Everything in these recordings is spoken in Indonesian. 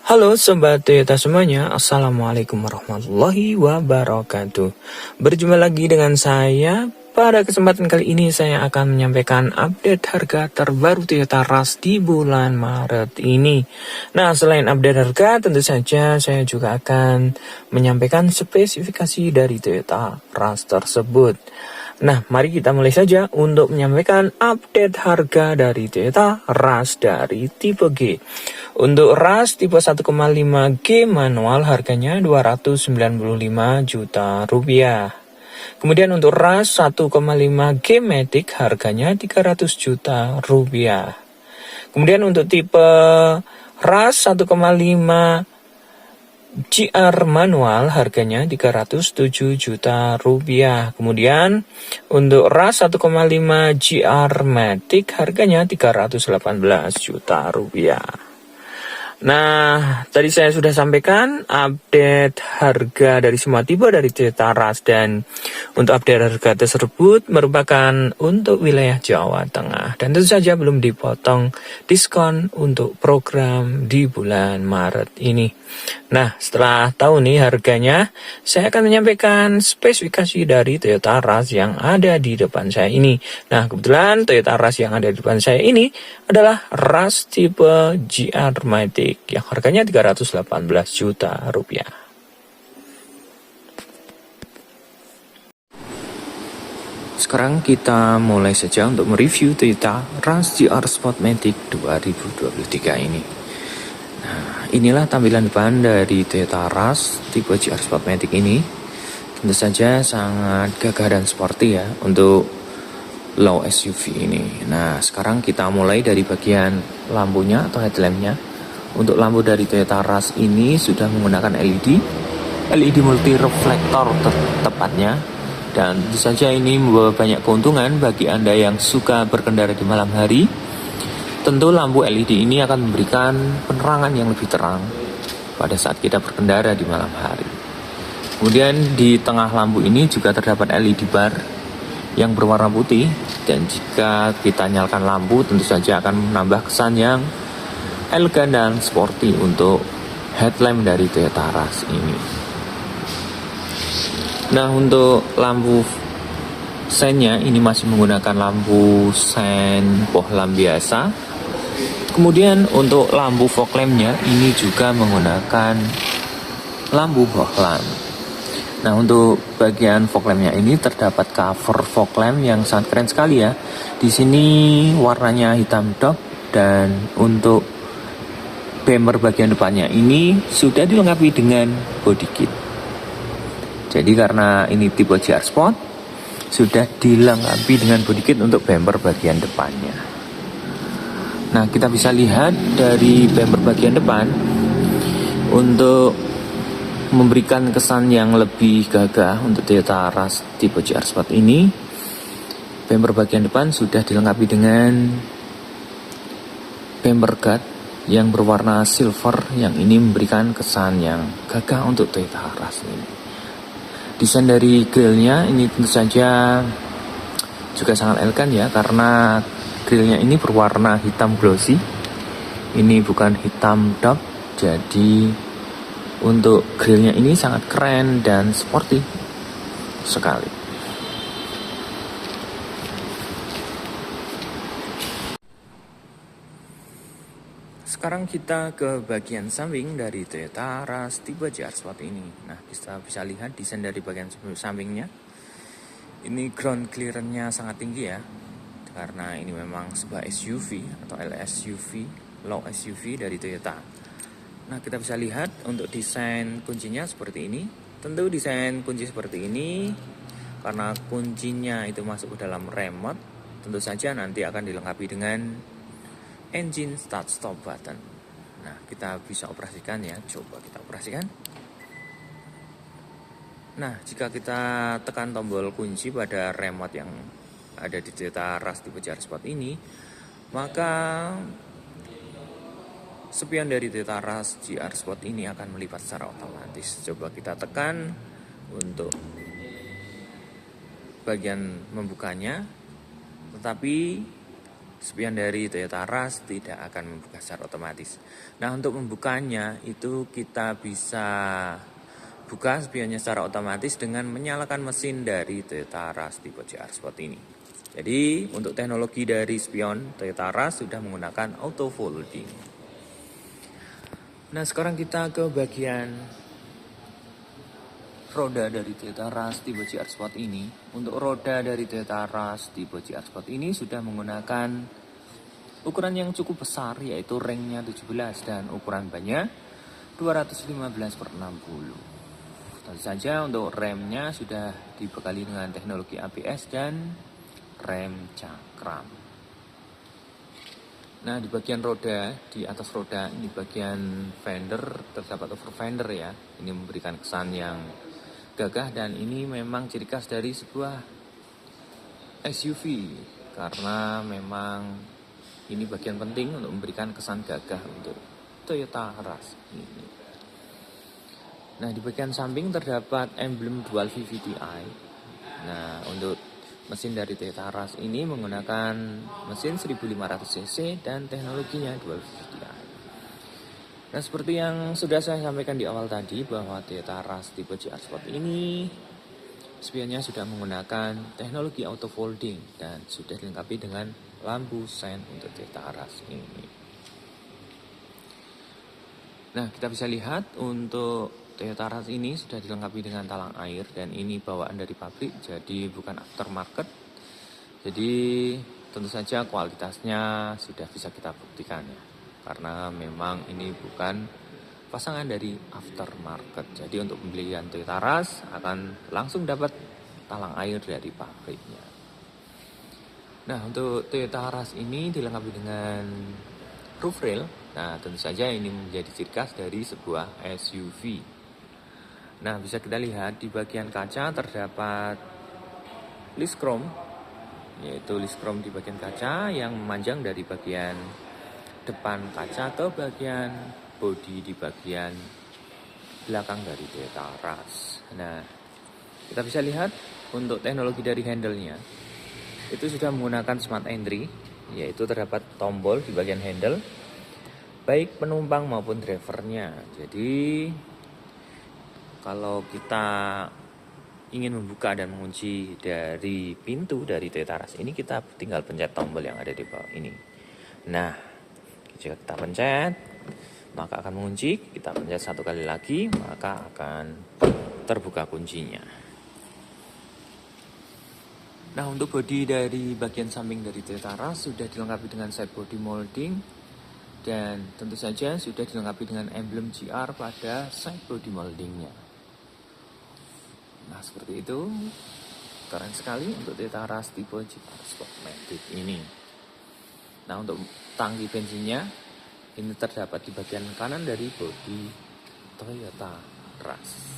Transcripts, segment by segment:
Halo Sobat Toyota semuanya, Assalamualaikum warahmatullahi wabarakatuh. Berjumpa lagi dengan saya. Pada kesempatan kali ini saya akan menyampaikan update harga terbaru Toyota Rush di bulan Maret ini. Nah, selain update harga, tentu saja saya juga akan menyampaikan spesifikasi dari Toyota Rush tersebut. Nah, mari kita mulai saja untuk menyampaikan update harga dari Toyota Rush dari tipe G. Untuk Rush tipe 1,5G manual harganya 295 juta rupiah. Kemudian untuk Rush 1,5G Matic harganya 300 juta rupiah. Kemudian untuk tipe Rush 1,5 GR manual harganya 307 juta rupiah. Kemudian untuk Rush 1,5 GR Matic harganya 318 juta rupiah. Nah, tadi saya sudah sampaikan update harga dari semua tipe dari Toyota Rush, dan untuk update harga tersebut merupakan untuk wilayah Jawa Tengah dan tentu saja belum dipotong diskon untuk program di bulan Maret ini. Nah, setelah tahu nih harganya, saya akan menyampaikan spesifikasi dari Toyota Rush yang ada di depan saya ini. Nah, kebetulan Toyota Rush yang ada di depan saya ini adalah Rush tipe GR Matic yang harganya 318 juta rupiah. Sekarang kita mulai saja untuk mereview Toyota Rush GR Sport Matic 2023 ini. Nah, inilah tampilan depan dari Toyota Rush tipe GR Sport Matic ini. Tentu saja sangat gagah dan sporty ya untuk low SUV ini. Nah, sekarang kita mulai dari bagian lampunya atau headlampnya. Untuk lampu dari Toyota Rush ini sudah menggunakan LED multi reflektor tepatnya. Dan tentu saja ini membawa banyak keuntungan bagi Anda yang suka berkendara di malam hari. Tentu lampu LED ini akan memberikan penerangan yang lebih terang pada saat kita berkendara di malam hari. Kemudian di tengah lampu ini juga terdapat LED bar yang berwarna putih, dan jika kita nyalakan lampu tentu saja akan menambah kesan yang elegan dan sporty untuk headlamp dari Toyota Rush ini. Nah, untuk lampu sennya ini masih menggunakan lampu sen bohlam biasa. Kemudian untuk lampu fog lampnya ini juga menggunakan lampu bohlam. Nah, untuk bagian fog lampnya ini terdapat cover fog lamp yang sangat keren sekali ya. Di sini warnanya hitam dok, dan untuk bumper bagian depannya ini sudah dilengkapi dengan body kit. Jadi karena ini tipe GR Sport, sudah dilengkapi dengan body kit untuk bumper bagian depannya. Nah, kita bisa lihat dari bumper bagian depan untuk memberikan kesan yang lebih gagah untuk Toyota Rush tipe GR Sport ini. Bumper bagian depan sudah dilengkapi dengan bumper guard yang berwarna silver, yang ini memberikan kesan yang gagah untuk Toyota Rush ini. Desain dari grillnya ini tentu saja juga sangat elegan ya, karena grillnya ini berwarna hitam glossy. Ini bukan hitam dark, jadi untuk grillnya ini sangat keren dan sporty sekali. Sekarang kita ke bagian samping dari Toyota Rush tipe GR Sport ini. Nah, kita bisa lihat desain dari bagian sampingnya. Ini ground clearance-nya sangat tinggi ya, karena ini memang sebuah SUV atau LSUV, low SUV dari Toyota. Nah, kita bisa lihat untuk desain kuncinya seperti ini. Tentu desain kunci seperti ini karena kuncinya itu masuk ke dalam remote, tentu saja nanti akan dilengkapi dengan engine start stop button. Nah, kita bisa operasikan ya. Coba kita operasikan. Nah, jika kita tekan tombol kunci pada remote yang ada di Toyota Rush tipe GR Sport ini, maka spion dari Toyota Rush GR Sport ini akan melipat secara otomatis. Coba kita tekan untuk bagian membukanya, tetapi spion dari Toyota Rush tidak akan membuka secara otomatis. Nah, untuk membukanya itu kita bisa buka spionnya secara otomatis dengan menyalakan mesin dari Toyota Rush tipe GR Sport ini. Jadi untuk teknologi dari spion Toyota Rush sudah menggunakan auto folding. Nah, sekarang kita ke bagian roda dari Toyota Rush tipe GR Sport ini. Untuk roda dari Toyota Rush tipe GR Sport ini sudah menggunakan ukuran yang cukup besar, yaitu ringnya 17 dan ukuran bannya 215/60. Tentu saja untuk remnya sudah dibekali dengan teknologi ABS dan rem cakram. Nah, di bagian roda, di atas roda, ini bagian fender, terdapat over fender ya. Ini memberikan kesan yang gagah dan ini memang ciri khas dari sebuah SUV karena memang ini bagian penting untuk memberikan kesan gagah untuk Toyota Rush ini. Nah, di bagian samping terdapat emblem dual VVT-i. Nah, untuk mesin dari Toyota Rush ini menggunakan mesin 1500 cc dan teknologinya dual VVT-i. Nah, seperti yang sudah saya sampaikan di awal tadi bahwa Toyota Rush tipe GR Sport ini spionnya sudah menggunakan teknologi auto folding dan sudah dilengkapi dengan lampu sen untuk Toyota Rush ini. Nah, kita bisa lihat untuk Toyota Rush ini sudah dilengkapi dengan talang air dan ini bawaan dari pabrik, jadi bukan aftermarket. Jadi tentu saja kualitasnya sudah bisa kita buktikan ya. Karena memang ini bukan pasangan dari aftermarket. Jadi untuk pembelian Toyota Rush akan langsung dapat talang air dari pabriknya. Nah, untuk Toyota Rush ini dilengkapi dengan roof rail. Nah, tentu saja ini menjadi ciri khas dari sebuah SUV. Nah, bisa kita lihat di bagian kaca terdapat list chrome, yaitu list chrome di bagian kaca yang memanjang dari bagian depan kaca ke bagian bodi di bagian belakang dari Toyota Rush. Nah, kita bisa lihat untuk teknologi dari handle-nya itu sudah menggunakan smart entry, yaitu terdapat tombol di bagian handle baik penumpang maupun drivernya. Jadi kalau kita ingin membuka dan mengunci dari pintu dari Toyota Rush ini, kita tinggal pencet tombol yang ada di bawah ini. Nah, jika kita pencet, maka akan mengunci. Kita pencet satu kali lagi, maka akan terbuka kuncinya. Nah, untuk bodi dari bagian samping dari Toyota Rush sudah dilengkapi dengan side body molding dan tentu saja sudah dilengkapi dengan emblem GR pada side body moldingnya. Nah, seperti itu. Keren sekali untuk Toyota Rush tipe GR Sport Matic ini. Nah, untuk tangki bensinnya ini terdapat di bagian kanan dari bodi Toyota Rush.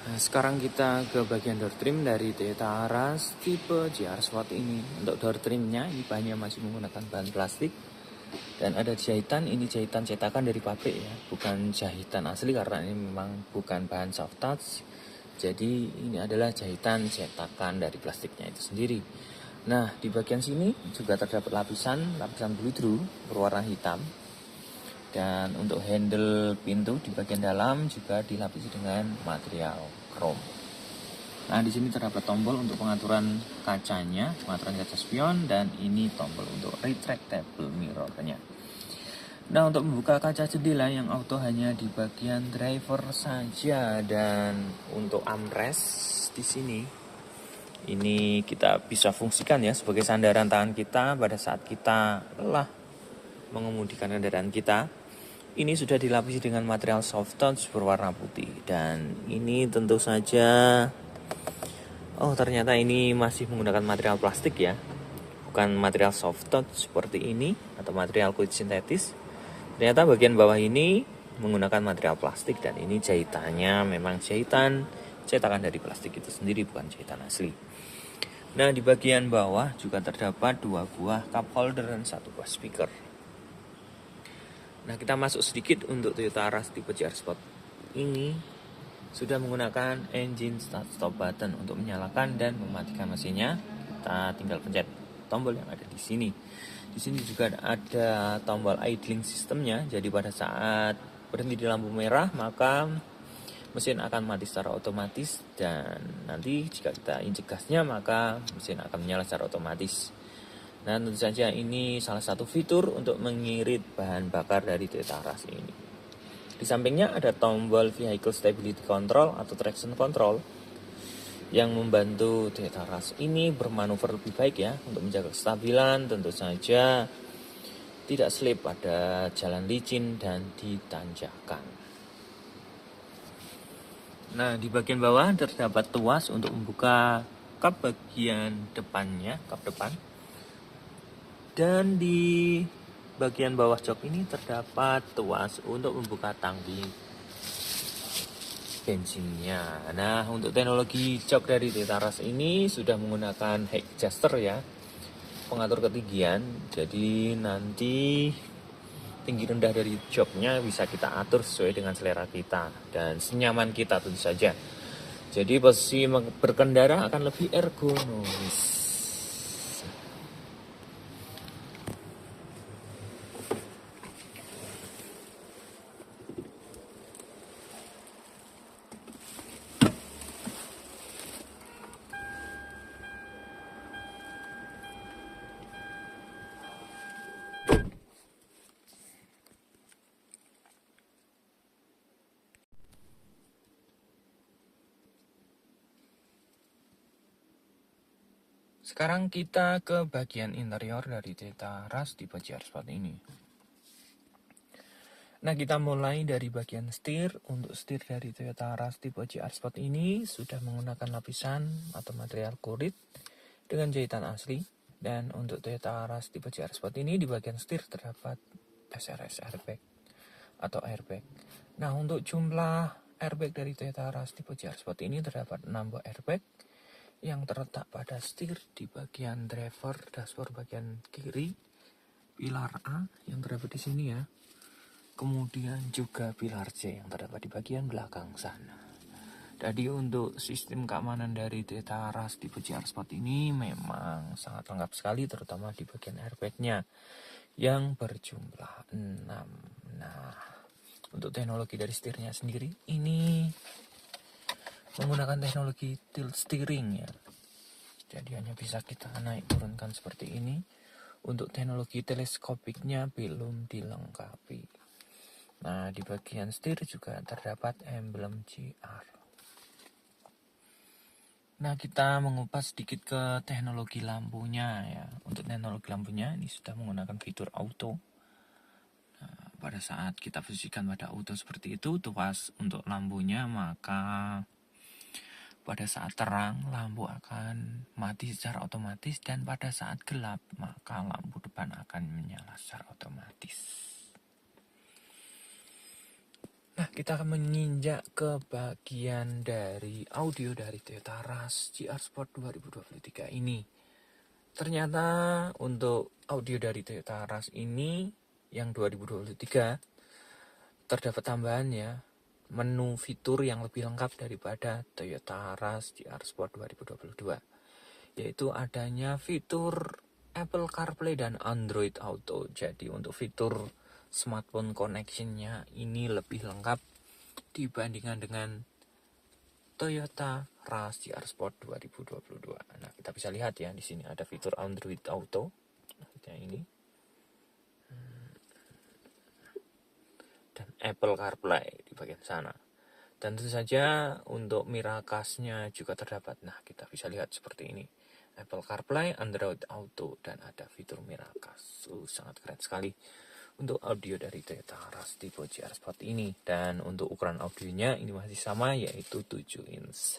Nah, sekarang kita ke bagian door trim dari Toyota Rush tipe GR Sport ini. Untuk door trimnya ini bahannya masih menggunakan bahan plastik dan ada jahitan, ini jahitan cetakan dari pabrik ya, bukan jahitan asli karena ini memang bukan bahan soft touch. Jadi ini adalah jahitan cetakan dari plastiknya itu sendiri. Nah, di bagian sini juga terdapat lapisan bleed-through berwarna hitam. Dan untuk handle pintu di bagian dalam juga dilapisi dengan material chrome. Nah, di sini terdapat tombol untuk pengaturan kacanya, pengaturan kaca spion, dan ini tombol untuk retractable mirrornya. Nah, untuk membuka kaca jendela yang auto hanya di bagian driver saja, dan untuk armrest di sini ini kita bisa fungsikan ya sebagai sandaran tangan kita pada saat kita lelah mengemudikan kendaraan kita. Ini sudah dilapisi dengan material soft touch berwarna putih dan ini tentu saja ternyata ini masih menggunakan material plastik ya, bukan material soft touch seperti ini atau material kulit sintetis. Ternyata bagian bawah ini menggunakan material plastik dan ini jahitannya memang jahitan cetakan dari plastik itu sendiri, bukan jahitan asli. Nah, di bagian bawah juga terdapat 2 buah cup holder dan 1 buah speaker. Nah, kita masuk sedikit untuk Toyota Rush tipe GR Sport. Ini sudah menggunakan engine start stop button untuk menyalakan dan mematikan mesinnya. Kita tinggal pencet tombol yang ada di sini. Di sini juga ada tombol idling sistemnya. Jadi pada saat berhenti di lampu merah, maka mesin akan mati secara otomatis, dan nanti jika kita injek gasnya maka mesin akan menyala secara otomatis. Nah, tentu saja ini salah satu fitur untuk mengirit bahan bakar dari Toyota Rush ini. Di sampingnya ada tombol Vehicle Stability Control atau Traction Control yang membantu Toyota Rush ini bermanuver lebih baik ya, untuk menjaga kestabilan, tentu saja tidak slip pada jalan licin dan di tanjakan. Nah, di bagian bawah terdapat tuas untuk membuka kap bagian depannya, kap depan. Dan di bagian bawah jok ini terdapat tuas untuk membuka tangki bensinnya. Nah, untuk teknologi jok dari Toyota Rush ini sudah menggunakan height adjuster ya, pengatur ketinggian. Jadi nanti tinggi rendah dari joknya bisa kita atur sesuai dengan selera kita dan senyaman kita tentu saja. Jadi posisi berkendara akan lebih ergonomis. Sekarang kita ke bagian interior dari Toyota Rush tipe GR Sport ini. Nah, kita mulai dari bagian setir. Untuk setir dari Toyota Rush tipe GR Sport ini sudah menggunakan lapisan atau material kulit dengan jahitan asli. Dan untuk Toyota Rush tipe GR Sport ini di bagian setir terdapat SRS airbag atau airbag. Nah, untuk jumlah airbag dari Toyota Rush tipe GR Sport ini terdapat 6 buah airbag yang terletak pada setir di bagian driver dashboard bagian kiri, pilar A yang terdapat di sini ya. Kemudian juga pilar C yang terdapat di bagian belakang sana. Jadi untuk sistem keamanan dari Toyota Rush tipe GR Sport ini memang sangat lengkap sekali, terutama di bagian airbagnya yang berjumlah 6. Nah, untuk teknologi dari setirnya sendiri ini menggunakan teknologi tilt steering ya. Jadi hanya bisa kita naik turunkan seperti ini. Untuk teknologi teleskopiknya belum dilengkapi. Nah, di bagian setir juga terdapat emblem GR. Nah, kita mengupas sedikit ke teknologi lampunya ya. Untuk teknologi lampunya ini sudah menggunakan fitur auto. Nah, pada saat kita posisikan pada auto seperti itu, tuas untuk lampunya, maka pada saat terang lampu akan mati secara otomatis, dan pada saat gelap maka lampu depan akan menyala secara otomatis. Nah, kita akan menginjak ke bagian dari audio dari Toyota Rush GR Sport 2023 ini. Ternyata untuk audio dari Toyota Rush ini yang 2023 terdapat tambahan ya, menu fitur yang lebih lengkap daripada Toyota Rush GR Sport 2022, yaitu adanya fitur Apple CarPlay dan Android Auto. Jadi untuk fitur smartphone connection-nya ini lebih lengkap dibandingkan dengan Toyota Rush GR Sport 2022. Nah, kita bisa lihat ya, di sini ada fitur Android Auto. Nah, ini dan Apple CarPlay di bagian sana. Dan tentu saja untuk Miracast-nya juga terdapat. Nah, kita bisa lihat seperti ini. Apple CarPlay, Android Auto, dan ada fitur Miracast. Sangat keren sekali untuk audio dari Toyota Rush tipe GR Sport ini. Dan untuk ukuran audionya ini masih sama, yaitu 7 inch.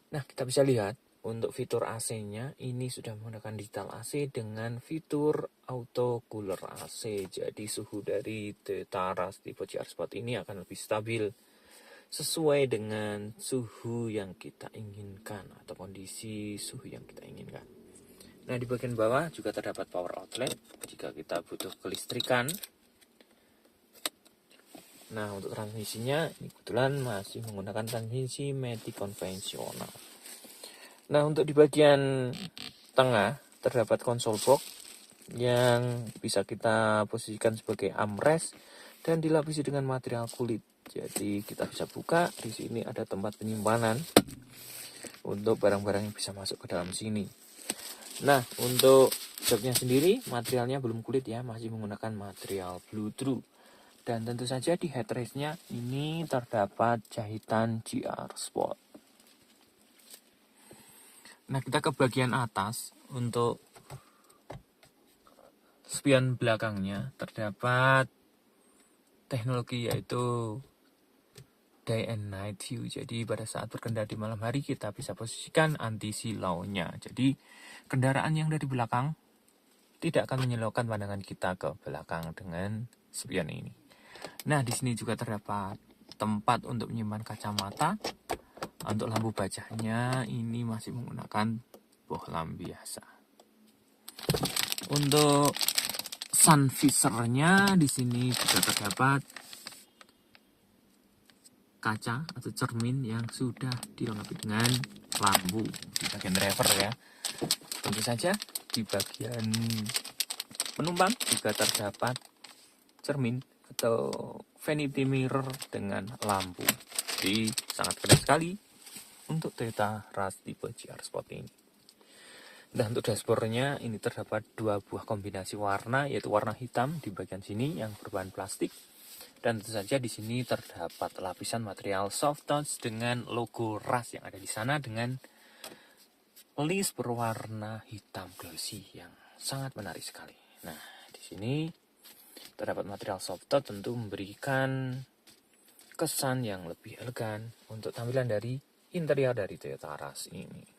Nah, kita bisa lihat untuk fitur AC-nya ini sudah menggunakan digital AC dengan fitur auto cooler AC. Jadi suhu dari Toyota Rush tipe GR Sport ini akan lebih stabil sesuai dengan suhu yang kita inginkan atau kondisi suhu yang kita inginkan. Nah, di bagian bawah juga terdapat power outlet jika kita butuh kelistrikan. Nah, untuk transmisinya ini kebetulan masih menggunakan transmisi matic konvensional. Nah, untuk di bagian tengah terdapat konsol box yang bisa kita posisikan sebagai armrest dan dilapisi dengan material kulit. Jadi kita bisa buka, di sini ada tempat penyimpanan untuk barang-barang yang bisa masuk ke dalam sini. Nah, untuk joknya sendiri materialnya belum kulit ya, masih menggunakan material blue true. Dan tentu saja di headrestnya ini terdapat jahitan GR Sport. Nah, kita ke bagian atas. Untuk spion belakangnya terdapat teknologi yaitu day and night view. Jadi pada saat berkendara di malam hari kita bisa posisikan anti silaunya. Jadi kendaraan yang dari belakang tidak akan menyilaukan pandangan kita ke belakang dengan spion ini. Nah, di sini juga terdapat tempat untuk menyimpan kacamata. Untuk lampu bacanya ini masih menggunakan bohlam biasa. Untuk sun visornya di sini juga terdapat kaca atau cermin yang sudah dilengkapi dengan lampu di bagian driver ya. Tentu saja di bagian penumpang juga terdapat cermin atau vanity mirror dengan lampu. Jadi sangat keren sekali untuk Toyota Rush tipe GR Sport ini. Dan untuk dashboardnya ini terdapat dua buah kombinasi warna, yaitu warna hitam di bagian sini yang berbahan plastik, dan tentu saja di sini terdapat lapisan material soft touch dengan logo Rush yang ada di sana dengan list berwarna hitam glossy yang sangat menarik sekali. Nah, di sini terdapat material soft touch tentu memberikan kesan yang lebih elegan untuk tampilan dari interior dari Toyota Rush ini.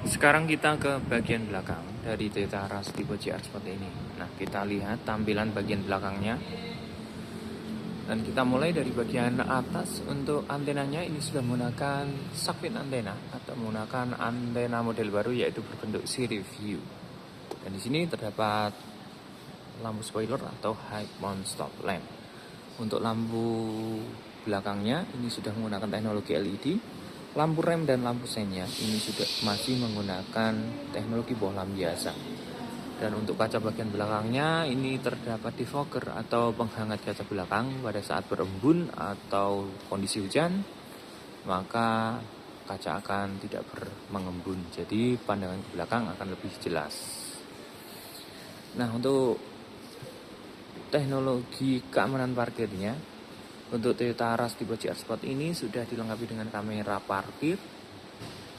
Sekarang kita ke bagian belakang dari Toyota Rush tipe GR Sport ini. Nah, kita lihat tampilan bagian belakangnya. Dan kita mulai dari bagian atas. Untuk antenanya ini sudah menggunakan Sharkfin antena atau menggunakan antena model baru yaitu berbentuk series view. Dan di sini terdapat lampu spoiler atau high mount stop lamp. Untuk lampu belakangnya ini sudah menggunakan teknologi LED. Lampu rem dan lampu seinnya ini sudah masih menggunakan teknologi bohlam biasa. Dan untuk kaca bagian belakangnya ini terdapat defogger atau penghangat kaca belakang pada saat berembun atau kondisi hujan, maka kaca akan tidak mengembun. Jadi pandangan ke belakang akan lebih jelas. Nah, untuk teknologi keamanan parkirnya, untuk Toyota Rush tipe GR Sport ini sudah dilengkapi dengan kamera parkir.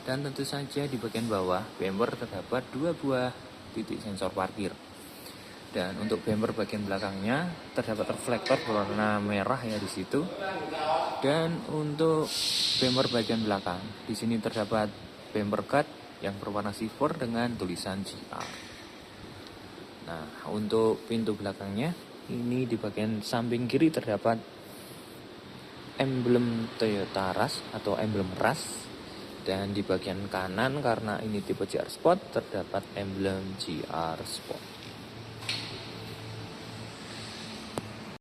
Dan tentu saja di bagian bawah bumper terdapat dua buah titik sensor parkir. Dan untuk bumper bagian belakangnya terdapat reflektor berwarna merah ya di situ. Dan untuk bumper bagian belakang di sini terdapat bumper guard yang berwarna silver dengan tulisan GR. Nah, untuk pintu belakangnya ini di bagian samping kiri terdapat emblem Toyota Rush atau emblem Rush. Dan di bagian kanan karena ini tipe GR Sport terdapat emblem GR Sport.